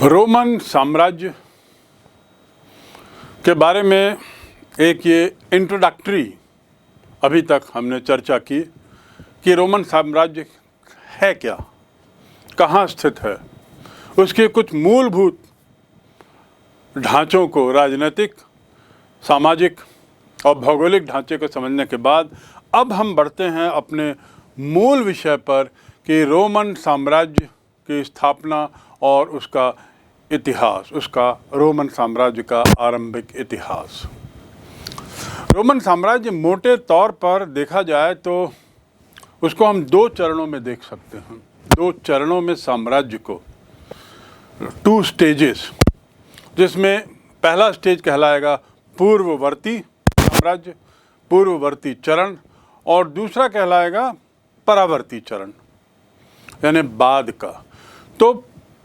Roman साम्राज्य के बारे में एक ये इंट्रोडक्टरी अभी तक हमने चर्चा की कि रोमन साम्राज्य है क्या, कहाँ स्थित है, उसके कुछ मूलभूत ढांचों को, राजनीतिक, सामाजिक और भौगोलिक ढांचे को समझने के बाद अब हम बढ़ते हैं अपने मूल विषय पर कि रोमन साम्राज्य की स्थापना और उसका इतिहास, उसका रोमन साम्राज्य का आरंभिक इतिहास। रोमन साम्राज्य मोटे तौर पर देखा जाए तो उसको हम दो चरणों में देख सकते हैं। दो चरणों में साम्राज्य को, 2 स्टेजेस, जिसमें पहला स्टेज कहलाएगा पूर्ववर्ती साम्राज्य, पूर्ववर्ती चरण, और दूसरा कहलाएगा परावर्ती चरण, यानी बाद का। तो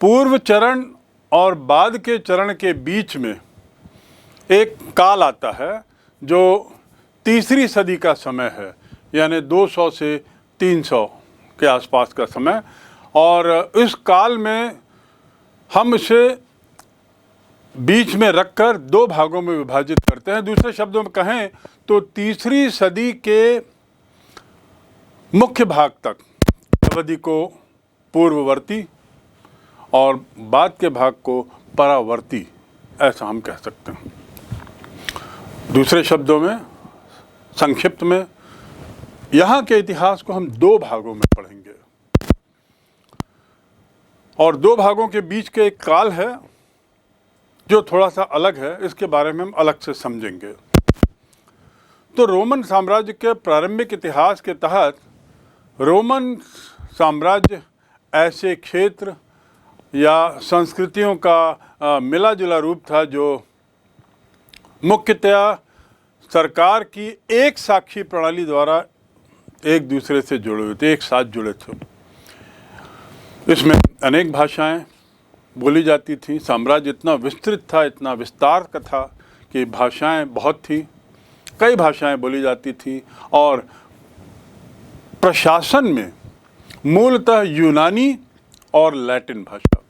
पूर्व चरण और बाद के चरण के बीच में एक काल आता है जो तीसरी सदी का समय है, यानी 200 से 300 के आसपास का समय। और इस काल में हम इसे बीच में रखकर 2 भागों में विभाजित करते हैं। दूसरे शब्दों में कहें तो तीसरी सदी के मुख्य भाग तक अवधि को पूर्ववर्ती और बाद के भाग को परावर्ती, ऐसा हम कह सकते हैं। दूसरे शब्दों में, संक्षिप्त में, यहाँ के इतिहास को हम 2 भागों में पढ़ेंगे और 2 भागों के बीच के एक काल है जो थोड़ा सा अलग है, इसके बारे में हम अलग से समझेंगे। तो रोमन साम्राज्य के प्रारंभिक इतिहास के तहत रोमन साम्राज्य ऐसे क्षेत्र या संस्कृतियों का मिला जुला रूप था जो मुख्यतया सरकार की एक साक्षी प्रणाली द्वारा एक दूसरे से जुड़े हुए थे, एक साथ जुड़े थे। इसमें अनेक भाषाएं बोली जाती थी। साम्राज्य इतना विस्तृत था, इतना विस्तार का था कि भाषाएं बहुत थी, कई भाषाएं बोली जाती थी। और प्रशासन में मूलतः यूनानी और लैटिन भाषा,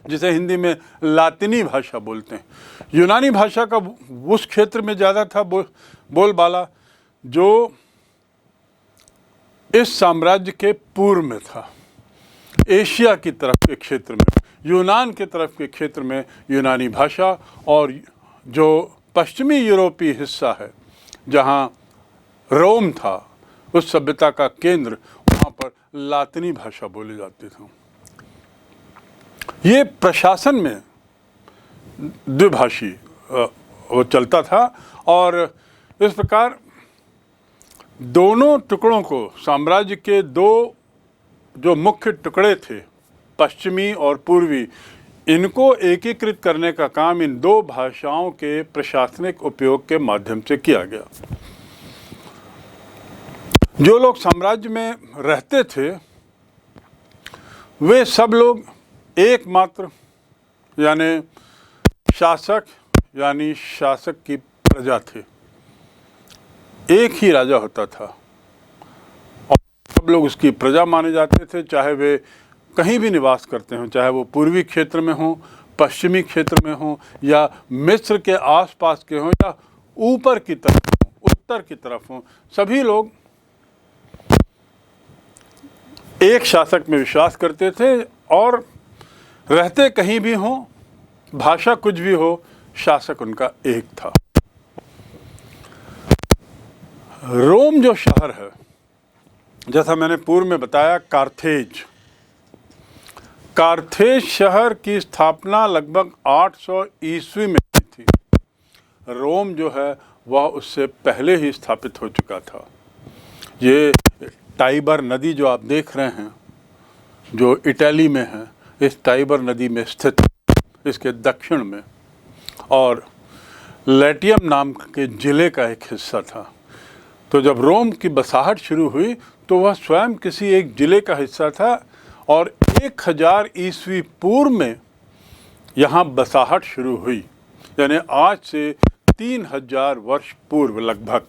जिसे हिंदी में लातिनी भाषा बोलते हैं, यूनानी भाषा का उस क्षेत्र में ज़्यादा था बोलबाला जो इस साम्राज्य के पूर्व में था। एशिया की तरफ के क्षेत्र में, यूनान के तरफ के क्षेत्र में यूनानी भाषा, और जो पश्चिमी यूरोपीय हिस्सा है जहाँ रोम था, उस सभ्यता का केंद्र, वहाँ पर लातिनी भाषा बोली जाती थी। ये प्रशासन में द्विभाषी वो चलता था और इस प्रकार दोनों टुकड़ों को, साम्राज्य के 2 जो मुख्य टुकड़े थे, पश्चिमी और पूर्वी, इनको एकीकृत करने का काम इन 2 भाषाओं के प्रशासनिक उपयोग के माध्यम से किया गया। जो लोग साम्राज्य में रहते थे वे सब लोग एकमात्र, यानी शासक यानी शासक की प्रजा थे। एक ही राजा होता था और सब लोग उसकी प्रजा माने जाते थे, चाहे वे कहीं भी निवास करते हों, चाहे वो पूर्वी क्षेत्र में हों, पश्चिमी क्षेत्र में हों, या मिस्र के आसपास के हों, या ऊपर की तरफ हों, उत्तर की तरफ हों। सभी लोग एक शासक में विश्वास करते थे और रहते कहीं भी हों, भाषा कुछ भी हो, शासक उनका एक था। रोम जो शहर है, जैसा मैंने पूर्व में बताया, कार्थेज शहर की स्थापना लगभग 800 ईस्वी में हुई थी। रोम जो है वह उससे पहले ही स्थापित हो चुका था। ये टाइबर नदी जो आप देख रहे हैं, जो इटली में है, इस टाइबर नदी में स्थित, इसके दक्षिण में, और लैटियम नाम के ज़िले का एक हिस्सा था। तो जब रोम की बसाहट शुरू हुई तो वह स्वयं किसी एक ज़िले का हिस्सा था और 1000 ईस्वी पूर्व में यहाँ बसाहट शुरू हुई, यानी आज से 3000 वर्ष पूर्व लगभग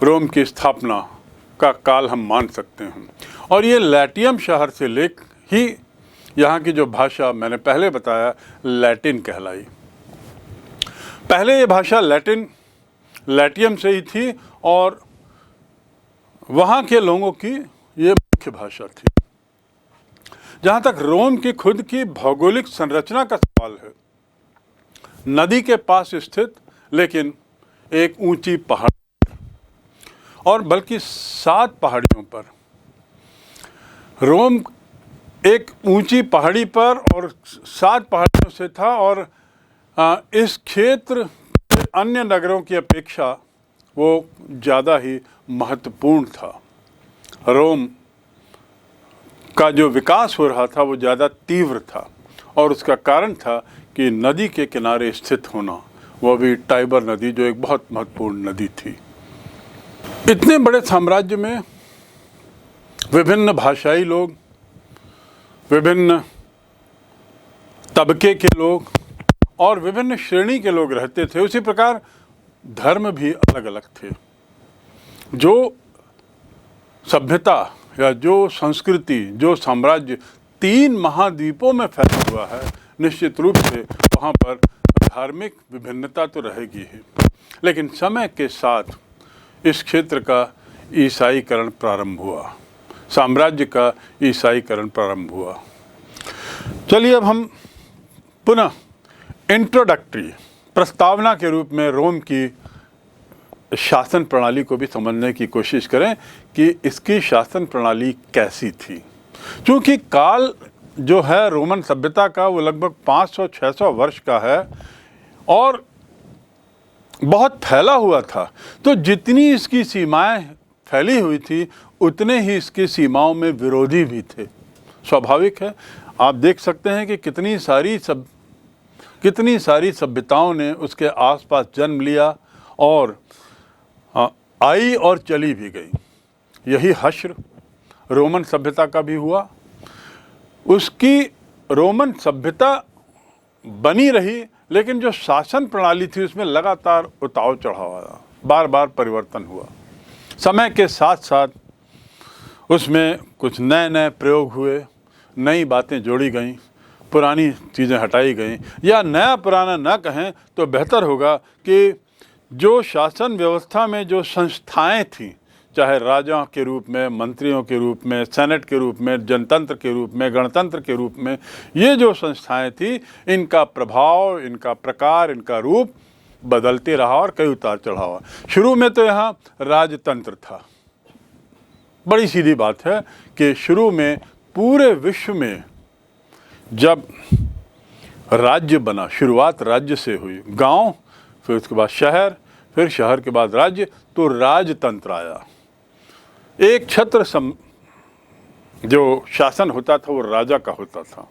रोम की स्थापना का काल हम मान सकते हैं। और ये लैटियम शहर से ही यहाँ की जो भाषा मैंने पहले बताया लैटिन कहलाई। पहले ये भाषा लैटियम से ही थी और वहाँ के लोगों की ये मुख्य भाषा थी। जहाँ तक रोम की खुद की भौगोलिक संरचना का सवाल है, नदी के पास स्थित लेकिन एक ऊंची पहाड़ और बल्कि 7 पहाड़ियों पर, रोम एक ऊंची पहाड़ी पर और 7 पहाड़ियों से था और इस क्षेत्र के अन्य नगरों की अपेक्षा वो ज़्यादा ही महत्वपूर्ण था। रोम का जो विकास हो रहा था वो ज़्यादा तीव्र था और उसका कारण था कि नदी के किनारे स्थित होना, वो भी टाइबर नदी जो एक बहुत महत्वपूर्ण नदी थी। इतने बड़े साम्राज्य में विभिन्न भाषाई लोग, विभिन्न तबके के लोग और विभिन्न श्रेणी के लोग रहते थे। उसी प्रकार धर्म भी अलग अलग थे। जो सभ्यता या जो संस्कृति, जो साम्राज्य 3 महाद्वीपों में फैला हुआ है, निश्चित रूप से वहाँ पर धार्मिक विभिन्नता तो रहेगी ही, लेकिन समय के साथ इस क्षेत्र का ईसाईकरण प्रारंभ हुआ, साम्राज्य का ईसाईकरण प्रारंभ हुआ। चलिए अब हम पुनः इंट्रोडक्टरी प्रस्तावना के रूप में रोम की शासन प्रणाली को भी समझने की कोशिश करें कि इसकी शासन प्रणाली कैसी थी। क्योंकि काल जो है रोमन सभ्यता का वो लगभग 500-600 वर्ष का है और बहुत फैला हुआ था, तो जितनी इसकी सीमाएं फैली हुई थी उतने ही इसकी सीमाओं में विरोधी भी थे। स्वाभाविक है, आप देख सकते हैं कि कितनी सारी सभ्यताओं ने उसके आसपास जन्म लिया और आई और चली भी गई। यही हश्र रोमन सभ्यता का भी हुआ। उसकी रोमन सभ्यता बनी रही, लेकिन जो शासन प्रणाली थी उसमें लगातार उतार चढ़ाव आया, बार बार परिवर्तन हुआ। समय के साथ साथ उसमें कुछ नए नए प्रयोग हुए, नई बातें जोड़ी गईं, पुरानी चीज़ें हटाई गईं, या नया पुराना न कहें तो बेहतर होगा कि जो शासन व्यवस्था में जो संस्थाएं थीं, चाहे राजा के रूप में, मंत्रियों के रूप में, सेनेट के रूप में, जनतंत्र के रूप में, गणतंत्र के रूप में, ये जो संस्थाएं थी, इनका प्रभाव, इनका प्रकार, इनका रूप बदलते रहा और कई उतार चढ़ाव। शुरू में तो यहाँ राजतंत्र था। बड़ी सीधी बात है कि शुरू में पूरे विश्व में जब राज्य बना, शुरुआत राज्य से हुई, गांव, फिर उसके बाद शहर, फिर शहर के बाद राज्य, तो राजतंत्र आया। एक छत्र जो शासन होता था वो राजा का होता था।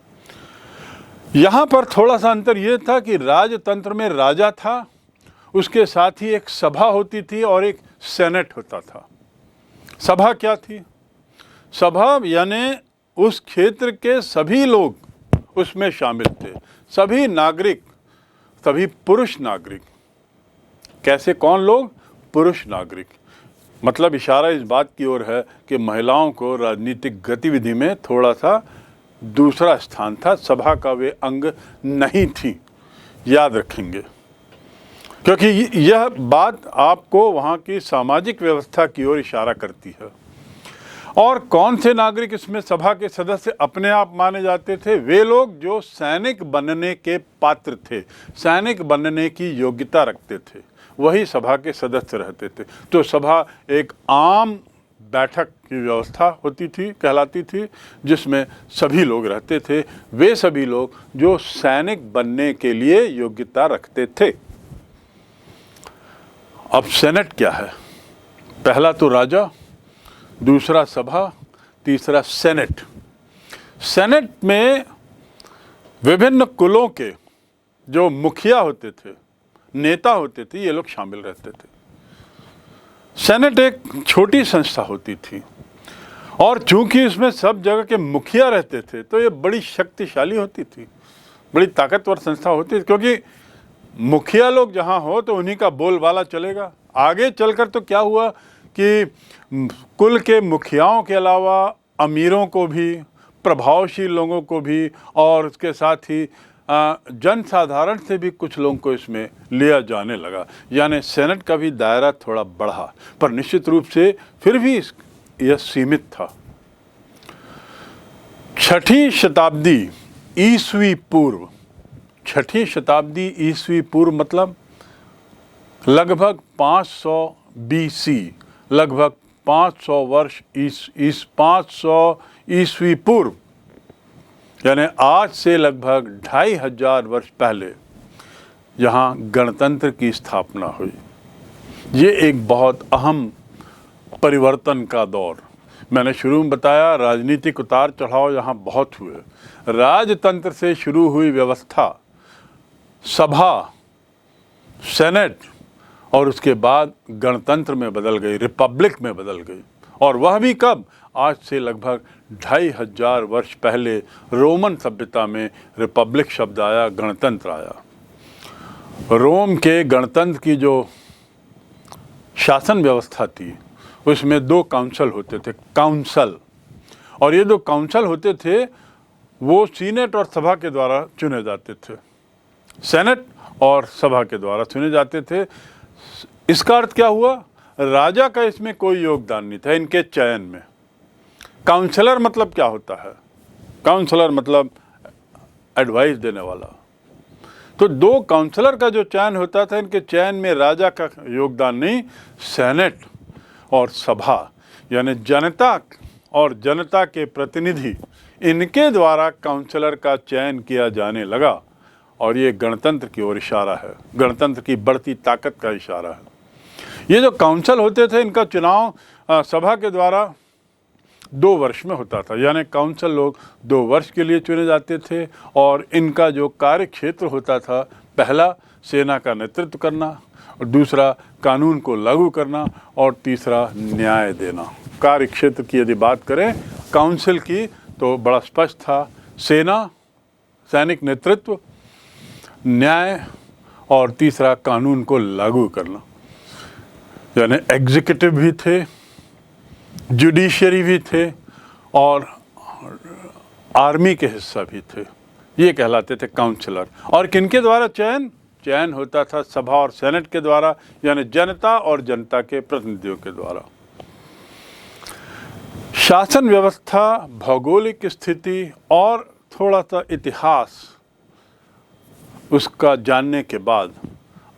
यहाँ पर थोड़ा सा अंतर ये था कि राजतंत्र में राजा था, उसके साथ ही एक सभा होती थी और एक सेनेट होता था। सभा क्या थी? सभा यानी उस क्षेत्र के सभी लोग उसमें शामिल थे, सभी नागरिक, सभी पुरुष नागरिक। कैसे, कौन लोग? पुरुष नागरिक। मतलब इशारा इस बात की ओर है कि महिलाओं को राजनीतिक गतिविधि में थोड़ा सा दूसरा स्थान था, सभा का वे अंग नहीं थी। याद रखेंगे, क्योंकि यह बात आपको वहाँ की सामाजिक व्यवस्था की ओर इशारा करती है। और कौन से नागरिक इसमें सभा के सदस्य अपने आप माने जाते थे? वे लोग जो सैनिक बनने के पात्र थे, सैनिक बनने की योग्यता रखते थे, वही सभा के सदस्य रहते थे। तो सभा एक आम बैठक की व्यवस्था होती थी, कहलाती थी, जिसमें सभी लोग रहते थे, वे सभी लोग जो सैनिक बनने के लिए योग्यता रखते थे। अब सेनेट क्या है? पहला तो राजा, दूसरा सभा, तीसरा सेनेट। सेनेट में विभिन्न कुलों के जो मुखिया होते थे, नेता होते थे, ये लोग शामिल रहते थे। सेनेट एक छोटी संस्था होती थी और चूंकि इसमें सब जगह के मुखिया रहते थे तो ये बड़ी शक्तिशाली होती थी, बड़ी ताकतवर संस्था होती थी, क्योंकि मुखिया लोग जहाँ हो तो उन्हीं का बोलबाला चलेगा। आगे चलकर तो क्या हुआ कि कुल के मुखियाओं के अलावा अमीरों को भी, प्रभावशील लोगों को भी और उसके साथ ही जनसाधारण से भी कुछ लोगों को इसमें लिया जाने लगा, यानी सेनेट का भी दायरा थोड़ा बढ़ा, पर निश्चित रूप से फिर भी यह सीमित था। 6ठी शताब्दी ईस्वी पूर्व, 6ठी शताब्दी ईस्वी पूर्व मतलब लगभग 500 BC, लगभग 500 वर्ष 500 ईस्वी पूर्व, यानी आज से लगभग 2500 वर्ष पहले यहाँ गणतंत्र की स्थापना हुई। ये एक बहुत अहम परिवर्तन का दौर। मैंने शुरू में बताया राजनीतिक उतार चढ़ाव यहाँ बहुत हुए। राजतंत्र से शुरू हुई व्यवस्था सभा, सेनेट और उसके बाद गणतंत्र में बदल गई, रिपब्लिक में बदल गई। और वह भी कब? आज से लगभग 2500 वर्ष पहले रोमन सभ्यता में रिपब्लिक शब्द आया, गणतंत्र आया। रोम के गणतंत्र की जो शासन व्यवस्था थी उसमें 2 काउंसिल होते थे, काउंसिल। और ये 2 काउंसिल होते थे वो सीनेट और सभा के द्वारा चुने जाते थे, सेनेट और सभा के द्वारा चुने जाते थे। इसका अर्थ क्या हुआ? राजा का इसमें कोई योगदान नहीं था इनके चयन में। काउंसलर मतलब क्या होता है? काउंसलर मतलब एडवाइस देने वाला। तो 2 काउंसलर का जो चयन होता था, इनके चयन में राजा का योगदान नहीं, सेनेट और सभा यानी जनता और जनता के प्रतिनिधि, इनके द्वारा काउंसलर का चयन किया जाने लगा। और ये गणतंत्र की ओर इशारा है, गणतंत्र की बढ़ती ताकत का इशारा है। ये जो काउंसिल होते थे इनका चुनाव सभा के द्वारा 2 वर्ष में होता था, यानी काउंसिल लोग 2 वर्ष के लिए चुने जाते थे। और इनका जो कार्य क्षेत्र होता था, पहला सेना का नेतृत्व करना, और दूसरा कानून को लागू करना, और तीसरा न्याय देना। कार्य क्षेत्र की यदि बात करें काउंसिल की तो बड़ा स्पष्ट था, सेना, सैनिक नेतृत्व, न्याय और तीसरा कानून को लागू करना। यानी एग्जीक्यूटिव भी थे, जुडिशरी भी थे और आर्मी के हिस्सा भी थे, ये कहलाते थे काउंसलर। और किनके द्वारा चयन होता था? सभा और सेनेट के द्वारा, यानी जनता और जनता के प्रतिनिधियों के द्वारा। शासन व्यवस्था, भौगोलिक स्थिति और थोड़ा सा इतिहास उसका जानने के बाद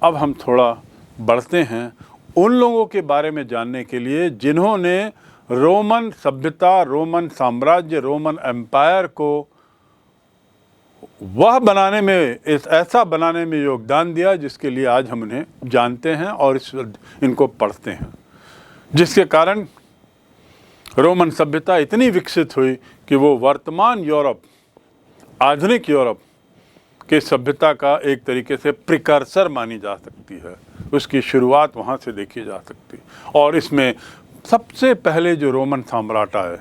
अब हम थोड़ा बढ़ते हैं उन लोगों के बारे में जानने के लिए जिन्होंने रोमन सभ्यता, रोमन साम्राज्य, रोमन एम्पायर को वह बनाने में, ऐसा बनाने में योगदान दिया जिसके लिए आज हम उन्हें जानते हैं और इनको पढ़ते हैं, जिसके कारण रोमन सभ्यता इतनी विकसित हुई कि वो वर्तमान यूरोप, आधुनिक यूरोप के सभ्यता का एक तरीके से प्रिकर्सर मानी जा सकती है। उसकी शुरुआत वहाँ से देखी जा सकती। और इसमें सबसे पहले जो रोमन सम्राट आए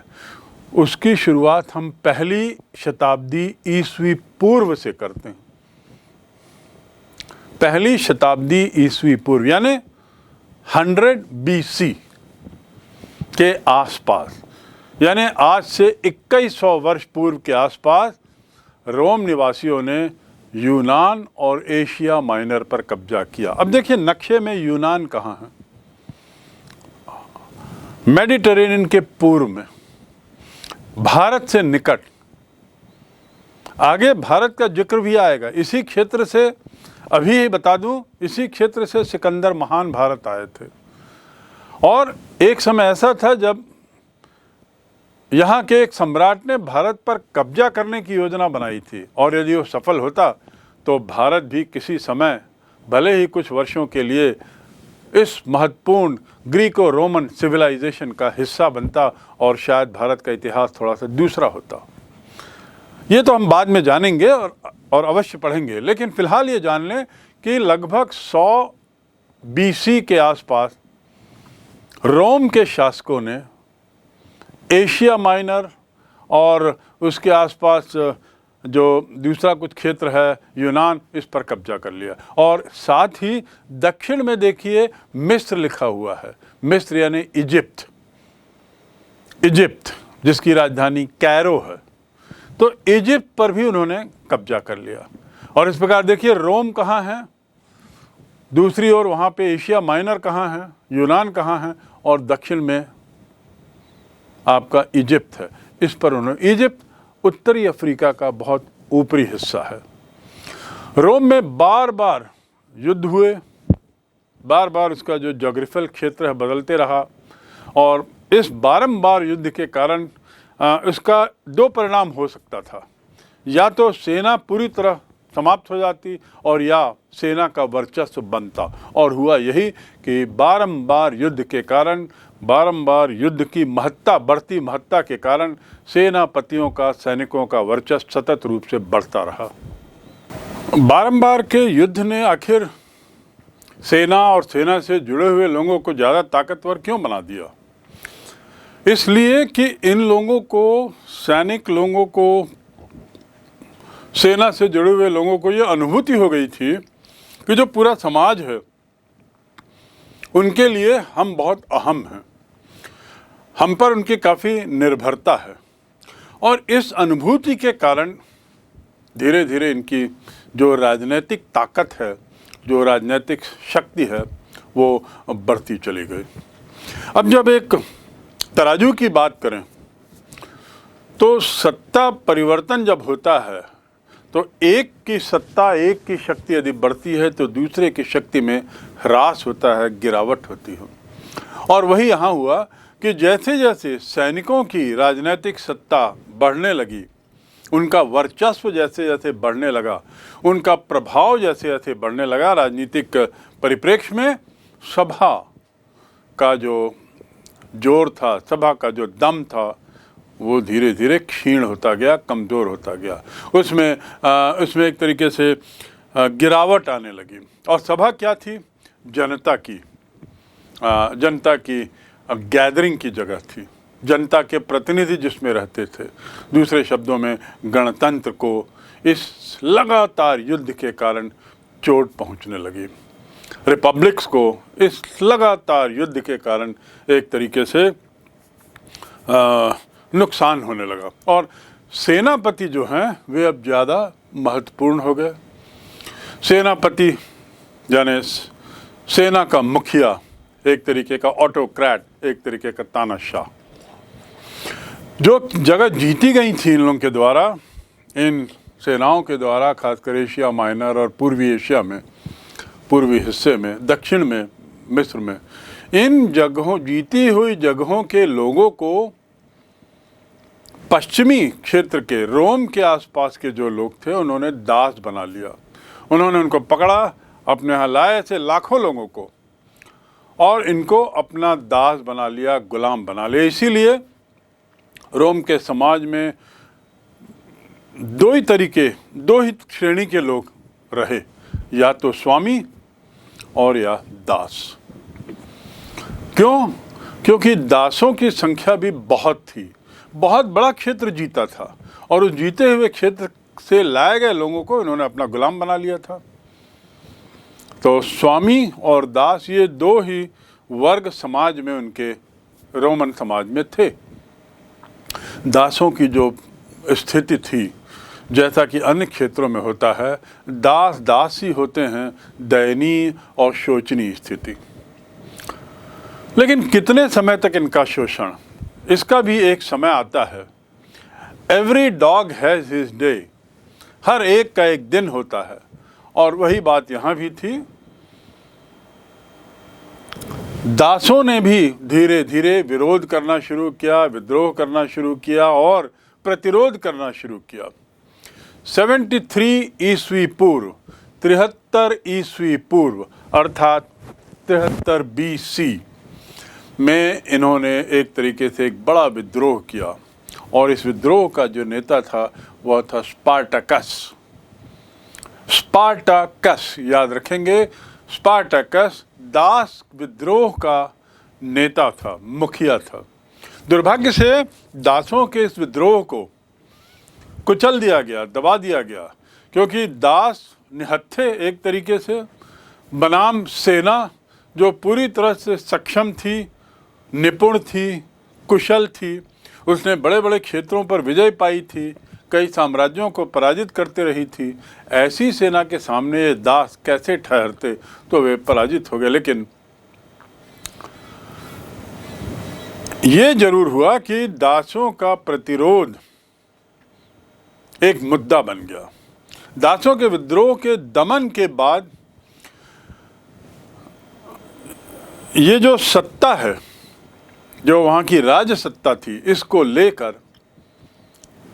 उसकी शुरुआत हम 1ली शताब्दी ईस्वी पूर्व से करते हैं। 1ली शताब्दी ईस्वी पूर्व यानी 100 BC के आसपास, यानी आज से 2100 वर्ष पूर्व के आसपास रोम निवासियों ने यूनान और एशिया माइनर पर कब्जा किया। अब देखिए नक्शे में यूनान कहाँ है? मेडिटेरेनियन के पूर्व में, भारत से निकट। आगे भारत का जिक्र भी आएगा। इसी क्षेत्र से, अभी ही बता दूं, इसी क्षेत्र से सिकंदर महान भारत आए थे। और एक समय ऐसा था जब यहाँ के एक सम्राट ने भारत पर कब्जा करने की योजना बनाई थी, और यदि वो सफल होता तो भारत भी किसी समय, भले ही कुछ वर्षों के लिए, इस महत्वपूर्ण ग्रीको रोमन सिविलाइजेशन का हिस्सा बनता और शायद भारत का इतिहास थोड़ा सा दूसरा होता। ये तो हम बाद में जानेंगे और अवश्य पढ़ेंगे, लेकिन फिलहाल ये जान लें कि लगभग 100 BC के आसपास रोम के शासकों ने एशिया माइनर और उसके आसपास जो दूसरा कुछ क्षेत्र है यूनान, इस पर कब्जा कर लिया। और साथ ही दक्षिण में देखिए मिस्र लिखा हुआ है। मिस्र यानी इजिप्ट, जिसकी राजधानी कैरो है। तो इजिप्ट पर भी उन्होंने कब्जा कर लिया। और इस प्रकार देखिए रोम कहाँ है, दूसरी ओर वहाँ पे एशिया माइनर कहाँ है, यूनान कहाँ है, और दक्षिण में आपका इजिप्ट है। इस पर उन्होंने, इजिप्ट उत्तरी अफ्रीका का बहुत ऊपरी हिस्सा है। रोम में बार बार युद्ध हुए, बार बार उसका जो ज्योग्राफिकल क्षेत्र है बदलते रहा, और इस बारंबार युद्ध के कारण इसका दो परिणाम हो सकता था, या तो सेना पूरी तरह समाप्त हो जाती और या सेना का वर्चस्व बनता। और हुआ यही कि बारंबार युद्ध के कारण, बारंबार युद्ध की महत्ता, बढ़ती महत्ता के कारण सेनापतियों का, सैनिकों का वर्चस्व सतत रूप से बढ़ता रहा। बारंबार के युद्ध ने आखिर सेना और सेना से जुड़े हुए लोगों को ज़्यादा ताकतवर क्यों बना दिया? इसलिए कि इन लोगों को, सैनिक लोगों को, सेना से जुड़े हुए लोगों को ये अनुभूति हो गई थी कि जो पूरा समाज है उनके लिए हम बहुत अहम हैं, हम पर उनकी काफ़ी निर्भरता है। और इस अनुभूति के कारण धीरे धीरे इनकी जो राजनीतिक ताकत है, जो राजनीतिक शक्ति है, वो बढ़ती चली गई। अब जब एक तराजू की बात करें तो सत्ता परिवर्तन जब होता है तो एक की सत्ता, एक की शक्ति यदि बढ़ती है तो दूसरे की शक्ति में ह्रास होता है, गिरावट होती है। और वही यहाँ हुआ कि जैसे जैसे सैनिकों की राजनीतिक सत्ता बढ़ने लगी, उनका वर्चस्व जैसे जैसे बढ़ने लगा, उनका प्रभाव जैसे जैसे बढ़ने लगा राजनीतिक परिप्रेक्ष्य में, सभा का जो जोर था, सभा का जो दम था, वो धीरे धीरे क्षीण होता गया, कमज़ोर होता गया। उसमें एक तरीके से गिरावट आने लगी। और सभा क्या थी? जनता की गैदरिंग की जगह थी, जनता के प्रतिनिधि जिसमें रहते थे। दूसरे शब्दों में गणतंत्र को इस लगातार युद्ध के कारण चोट पहुंचने लगी, रिपब्लिक्स को इस लगातार युद्ध के कारण एक तरीके से नुकसान होने लगा। और सेनापति जो हैं वे अब ज़्यादा महत्वपूर्ण हो गए। सेनापति यानी सेना का मुखिया, एक तरीके का ऑटोक्रेट, एक तरीके का तानाशाह। जो जगह जीती गई थी इन लोगों के द्वारा, इन सेनाओं के द्वारा, खासकर एशिया माइनर और पूर्वी एशिया में, पूर्वी हिस्से में, दक्षिण में, मिस्र में, इन जगहों, जीती हुई जगहों के लोगों को पश्चिमी क्षेत्र के, रोम के आसपास के जो लोग थे, उन्होंने दास बना लिया। उन्होंने उनको पकड़ा, अपने यहाँ लाए ऐसे लाखों लोगों को, और इनको अपना दास बना लिया, गुलाम बना लिया। इसीलिए रोम के समाज में दो ही श्रेणी के लोग रहे, या तो स्वामी और या दास। क्यों? क्योंकि दासों की संख्या भी बहुत थी, बहुत बड़ा क्षेत्र जीता था, और उस जीते हुए क्षेत्र से लाए गए लोगों को इन्होंने अपना गुलाम बना लिया था। तो स्वामी और दास, ये दो ही वर्ग समाज में, उनके रोमन समाज में थे। दासों की जो स्थिति थी, जैसा कि अन्य क्षेत्रों में होता है, दास ही होते हैं दयनीय और शोचनीय स्थिति। लेकिन कितने समय तक इनका शोषण, इसका भी एक समय आता है। Every dog has his day, हर एक का एक दिन होता है। और वही बात यहाँ भी थी। दासों ने भी धीरे धीरे विरोध करना शुरू किया, विद्रोह करना शुरू किया और प्रतिरोध करना शुरू किया। 73 ईस्वी पूर्व, 73 ईस्वी पूर्व अर्थात 73 BC में इन्होंने एक तरीके से एक बड़ा विद्रोह किया। और इस विद्रोह का जो नेता था वह था स्पार्टकस। स्पार्टकस याद रखेंगे, स्पार्टकस दास विद्रोह का नेता था, मुखिया था। दुर्भाग्य से दासों के इस विद्रोह को कुचल दिया गया, दबा दिया गया, क्योंकि दास निहत्थे एक तरीके से बनाम सेना जो पूरी तरह से सक्षम थी, निपुण थी, कुशल थी, उसने बड़े बड़े क्षेत्रों पर विजय पाई थी, कई साम्राज्यों को पराजित करते रही थी, ऐसी सेना के सामने ये दास कैसे ठहरते, तो वे पराजित हो गए। लेकिन ये जरूर हुआ कि दासों का प्रतिरोध एक मुद्दा बन गया। दासों के विद्रोह के दमन के बाद ये जो सत्ता है, जो वहाँ की राज सत्ता थी, इसको लेकर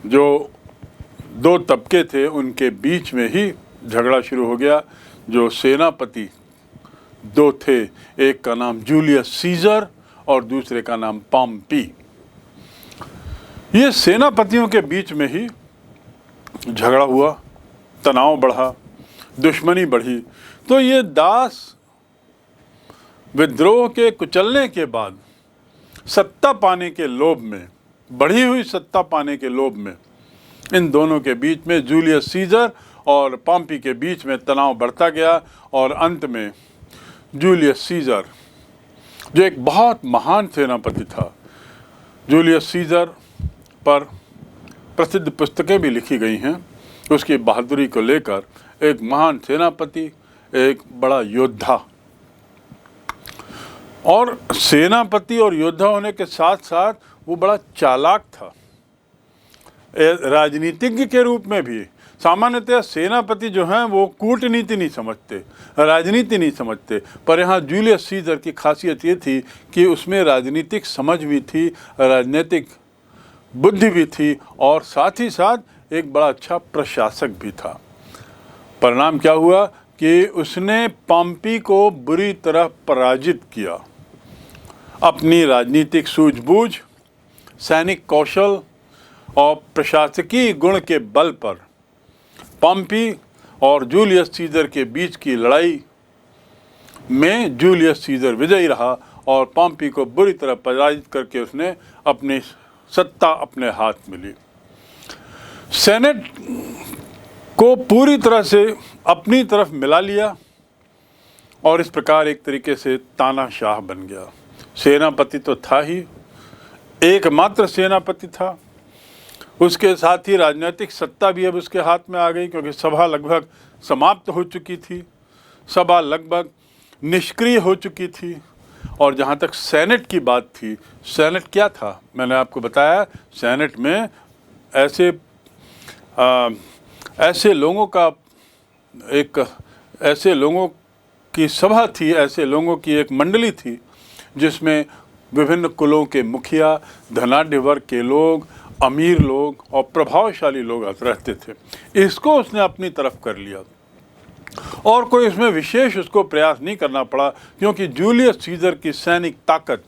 जो दो तबके थे उनके बीच में ही झगड़ा शुरू हो गया। जो सेनापति दो थे, एक का नाम जूलियस सीजर और दूसरे का नाम पॉम्पी। ये सेनापतियों के बीच में ही झगड़ा हुआ, तनाव बढ़ा, दुश्मनी बढ़ी। तो ये दास विद्रोह के कुचलने के बाद सत्ता पाने के लोभ में, बढ़ी हुई सत्ता पाने के लोभ में, इन दोनों के बीच में, जूलियस सीजर और पॉम्पी के बीच में तनाव बढ़ता गया। और अंत में जूलियस सीजर, जो एक बहुत महान सेनापति था, जूलियस सीजर पर प्रसिद्ध पुस्तकें भी लिखी गई हैं, उसकी बहादुरी को लेकर, एक महान सेनापति, एक बड़ा योद्धा। और सेनापति और योद्धा होने के साथ साथ वो बड़ा चालाक था, राजनीतिज्ञ के रूप में भी। सामान्यतः सेनापति जो हैं वो कूटनीति नहीं समझते, राजनीति नहीं समझते, पर यहाँ जूलियस सीजर की खासियत ये थी कि उसमें राजनीतिक समझ भी थी, राजनीतिक बुद्धि भी थी, और साथ ही साथ एक बड़ा अच्छा प्रशासक भी था। परिणाम क्या हुआ कि उसने पॉम्पी को बुरी तरह पराजित किया। अपनी राजनीतिक सूझबूझ, सैनिक कौशल और प्रशासकीय गुण के बल पर पॉम्पी और जूलियस सीजर के बीच की लड़ाई में जूलियस सीजर विजयी रहा और पॉम्पी को बुरी तरह पराजित करके उसने अपनी सत्ता अपने हाथ में ली। सेनेट को पूरी तरह से अपनी तरफ मिला लिया और इस प्रकार एक तरीके से तानाशाह बन गया। सेनापति तो था ही, एकमात्र सेनापति था, उसके साथ ही राजनीतिक सत्ता भी अब उसके हाथ में आ गई, क्योंकि सभा लगभग समाप्त हो चुकी थी, सभा लगभग निष्क्रिय हो चुकी थी। और जहाँ तक सेनेट की बात थी, सेनेट क्या था, मैंने आपको बताया, सेनेट में ऐसे लोगों का ऐसे लोगों की सभा थी, ऐसे लोगों की एक मंडली थी जिसमें विभिन्न कुलों के मुखिया, धनाढ्य वर्ग के लोग, अमीर लोग और प्रभावशाली लोग रहते थे। इसको उसने अपनी तरफ कर लिया और कोई इसमें विशेष उसको प्रयास नहीं करना पड़ा, क्योंकि जूलियस सीजर की सैनिक ताकत,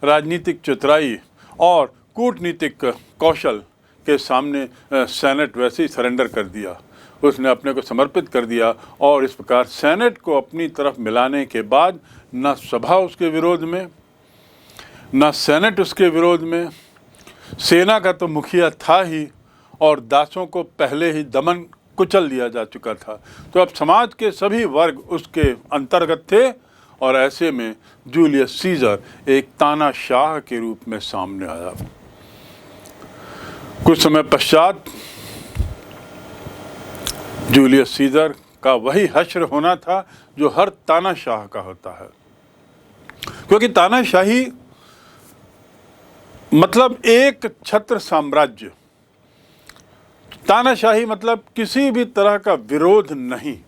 राजनीतिक चतुराई और कूटनीतिक कौशल के सामने सेनेट वैसे ही सरेंडर कर दिया, उसने अपने को समर्पित कर दिया। और इस प्रकार सेनेट को अपनी तरफ मिलाने के बाद न सभा उसके विरोध में, न सेनेट उसके विरोध में, सेना का तो मुखिया था ही और दासों को पहले ही दमन कुचल दिया जा चुका था। तो अब समाज के सभी वर्ग उसके अंतर्गत थे और ऐसे में जूलियस सीजर एक तानाशाह के रूप में सामने आया। कुछ समय पश्चात जूलियस सीजर का वही हश्र होना था जो हर तानाशाह का होता है, क्योंकि तानाशाही मतलब एक छत्र साम्राज्य, तानाशाही मतलब किसी भी तरह का विरोध नहीं,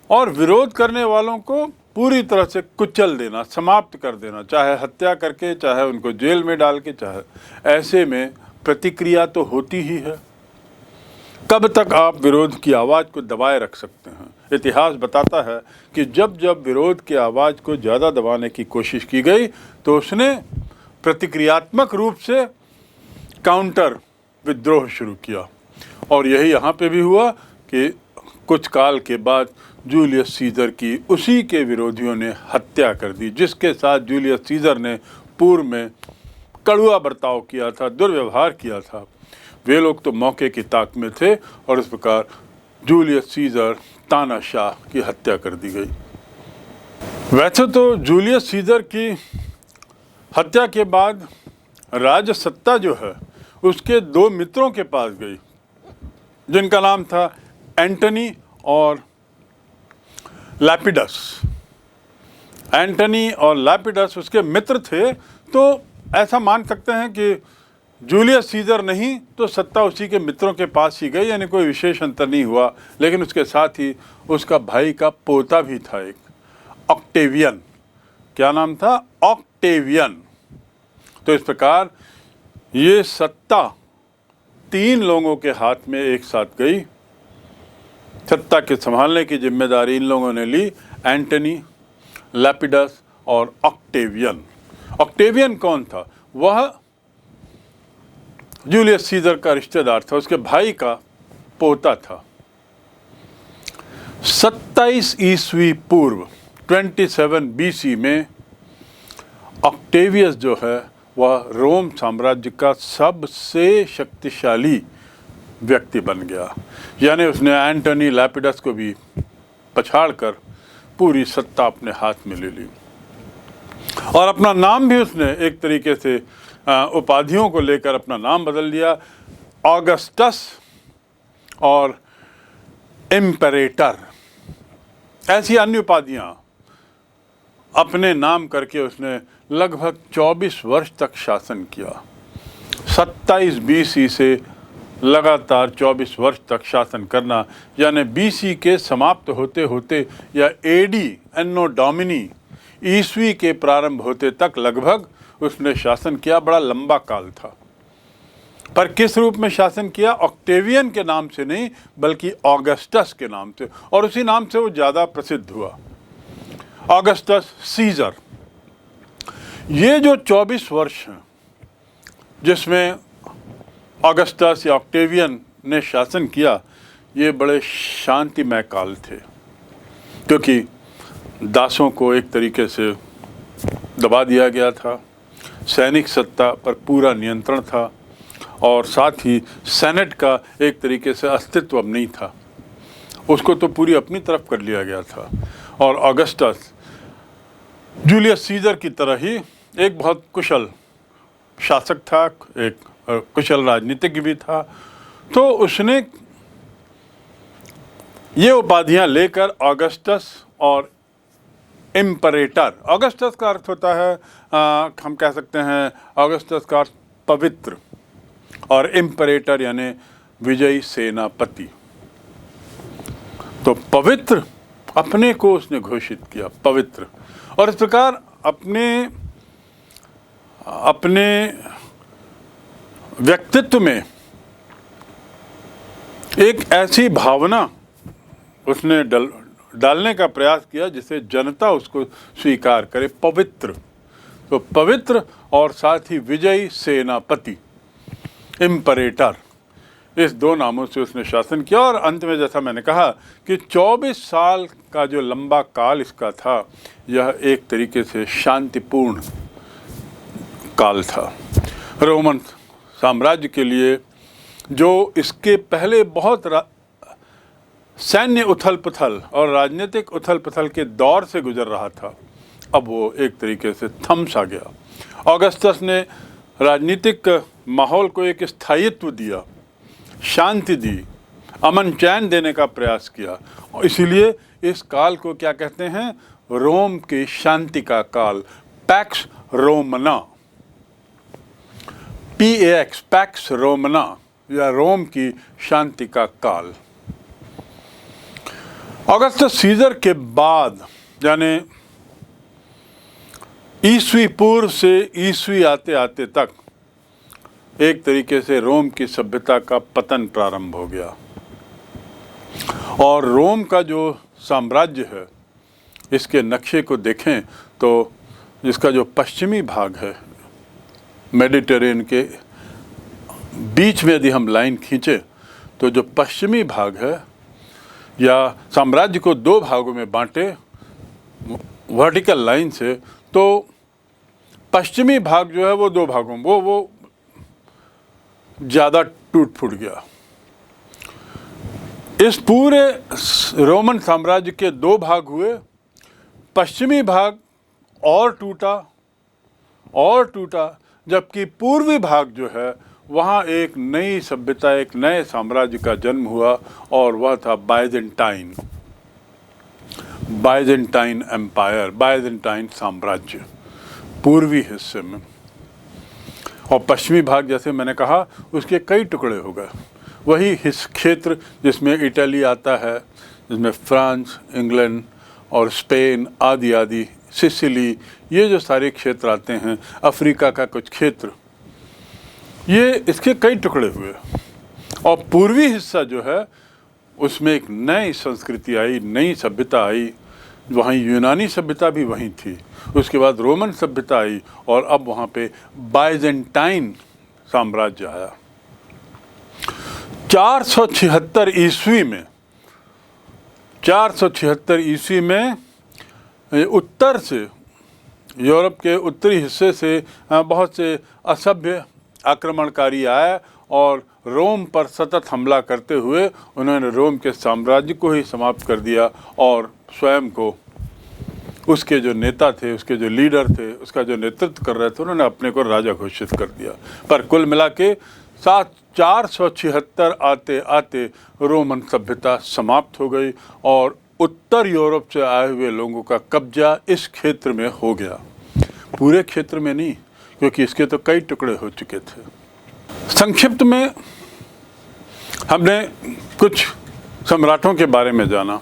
और विरोध करने वालों को पूरी तरह से कुचल देना, समाप्त कर देना, चाहे हत्या करके, चाहे उनको जेल में डाल के, चाहे। ऐसे में प्रतिक्रिया तो होती ही है। कब तक आप विरोध की आवाज़ को दबाए रख सकते हैं? इतिहास बताता है कि जब जब विरोध की आवाज़ को ज़्यादा दबाने की कोशिश की गई तो उसने प्रतिक्रियात्मक रूप से काउंटर विद्रोह शुरू किया। और यही यहाँ पे भी हुआ कि कुछ काल के बाद जूलियस सीजर की उसी के विरोधियों ने हत्या कर दी, जिसके साथ जूलियस सीजर ने पूर्व में कड़वा बर्ताव किया था, दुर्व्यवहार किया था। वे लोग तो मौके की ताक में थे और इस प्रकार जूलियस सीजर तानाशाह की हत्या कर दी गई। वैसे तो जूलियस सीजर की हत्या के बाद राज सत्ता जो है उसके दो मित्रों के पास गई, जिनका नाम था एंटनी और लैपिडस। एंटनी और लैपिडस उसके मित्र थे, तो ऐसा मान सकते हैं कि जूलियस सीजर नहीं तो सत्ता उसी के मित्रों के पास ही गई, यानी कोई विशेष अंतर नहीं हुआ। लेकिन उसके साथ ही उसका भाई का पोता भी था एक, ऑक्टेवियन। क्या नाम था? ऑक्टेवियन। तो इस प्रकार ये सत्ता 3 लोगों के हाथ में एक साथ गई। सत्ता के संभालने की जिम्मेदारी इन लोगों ने ली, एंटनी, लैपिडस और ऑक्टेवियन। ऑक्टेवियन कौन था? वह जूलियस सीजर का रिश्तेदार था, उसके भाई का पोता था। 27 ईस्वी पूर्व 27 BC में ऑक्टेवियस जो है वह रोम साम्राज्य का सबसे शक्तिशाली व्यक्ति बन गया। यानी उसने एंटनी, लैपिडस को भी पछाड़कर पूरी सत्ता अपने हाथ में ले ली और अपना नाम भी उसने एक तरीके से उपाधियों को लेकर अपना नाम बदल दिया। ऑगस्टस और इम्परेटर, ऐसी अन्य उपाधियां अपने नाम करके उसने लगभग 24 वर्ष तक शासन किया। 27 BC से लगातार 24 वर्ष तक शासन करना, यानी BC के समाप्त होते होते या AD एनो डोमिनी ईस्वी के प्रारंभ होते तक लगभग उसने शासन किया। बड़ा लंबा काल था। पर किस रूप में शासन किया? ऑक्टेवियन के नाम से नहीं, बल्कि ऑगस्टस के नाम से, और उसी नाम से वो ज़्यादा प्रसिद्ध हुआ, ऑगस्टस सीजर। ये जो 24 वर्ष हैं जिसमें ऑगस्टस या ऑक्टेवियन ने शासन किया, ये बड़े शांतिमय काल थे, क्योंकि दासों को एक तरीके से दबा दिया गया था, सैनिक सत्ता पर पूरा नियंत्रण था, और साथ ही सेनेट का एक तरीके से अस्तित्व अब नहीं था, उसको तो पूरी अपनी तरफ कर लिया गया था। और ऑगस्टस जूलियस सीजर की तरह ही एक बहुत कुशल शासक था, एक कुशल राजनीतिज्ञ भी था। तो उसने ये उपाधियां लेकर ऑगस्टस और इम्परेटर, ऑगस्टस का अर्थ होता है हम कह सकते हैं ऑगस्टस का अर्थ पवित्र, और इम्परेटर यानी विजयी सेनापति। तो पवित्र अपने को उसने घोषित किया, पवित्र। और इस प्रकार अपने व्यक्तित्व में एक ऐसी भावना उसने डालने का प्रयास किया जिससे जनता उसको स्वीकार करे, पवित्र। तो पवित्र और साथ ही विजयी सेनापति, इम्परेटर, इस 2 नामों से उसने शासन किया। और अंत में जैसा मैंने कहा कि 24 साल का जो लंबा काल इसका था, यह एक तरीके से शांतिपूर्ण काल था। रोमन साम्राज्य के लिए जो इसके पहले बहुत सैन्य उथल पुथल और राजनीतिक उथल पुथल के दौर से गुजर रहा था, अब वो एक तरीके से थम सा गया। ऑगस्टस ने राजनीतिक माहौल को एक स्थायित्व दिया, शांति दी, अमन चैन देने का प्रयास किया, और इसीलिए इस काल को क्या कहते हैं? रोम की शांति का काल, पैक्स रोमना, PAX, पैक्स रोमना, या रोम की शांति का काल। ऑगस्टस सीजर के बाद, यानी ईस्वी पूर्व से ईस्वी आते आते तक एक तरीके से रोम की सभ्यता का पतन प्रारंभ हो गया। और रोम का जो साम्राज्य है, इसके नक्शे को देखें तो इसका जो पश्चिमी भाग है, मेडिटेरेनियन के बीच में यदि हम लाइन खींचे तो जो पश्चिमी भाग है, या साम्राज्य को 2 भागों में बांटे वर्टिकल लाइन से, तो पश्चिमी भाग जो है वो 2 भागों वो ज़्यादा टूट फूट गया। इस पूरे रोमन साम्राज्य के 2 भाग हुए, पश्चिमी भाग और टूटा, जबकि पूर्वी भाग जो है वहाँ एक नई सभ्यता, एक नए साम्राज्य का जन्म हुआ और वह था बाइजेंटाइन एम्पायर, बाइजेंटाइन साम्राज्य पूर्वी हिस्से में। और पश्चिमी भाग, जैसे मैंने कहा, उसके कई टुकड़े हो गए। वही हिस्स क्षेत्र जिसमें इटली आता है, जिसमें फ्रांस, इंग्लैंड और स्पेन आदि आदि, सिसिली, ये जो सारे क्षेत्र आते हैं, अफ्रीका का कुछ क्षेत्र, ये इसके कई टुकड़े हुए। और पूर्वी हिस्सा जो है उसमें एक नई संस्कृति आई, नई सभ्यता आई। वहीं यूनानी सभ्यता भी वहीं थी, उसके बाद रोमन सभ्यता आई और अब वहाँ पे बाइजेंटाइन साम्राज्य आया। 476 ईस्वी में उत्तर से, यूरोप के उत्तरी हिस्से से बहुत से असभ्य आक्रमणकारी आए और रोम पर सतत हमला करते हुए उन्होंने रोम के साम्राज्य को ही समाप्त कर दिया और स्वयं को, उसके जो नेता थे, उसके जो लीडर थे, उसका जो नेतृत्व कर रहे थे, उन्होंने अपने को राजा घोषित कर दिया। पर कुल मिला के 476 आते आते रोमन सभ्यता समाप्त हो गई और उत्तर यूरोप से आए हुए लोगों का कब्जा इस क्षेत्र में हो गया। पूरे क्षेत्र में नहीं, क्योंकि इसके तो कई टुकड़े हो चुके थे। संक्षिप्त में हमने कुछ सम्राटों के बारे में जाना।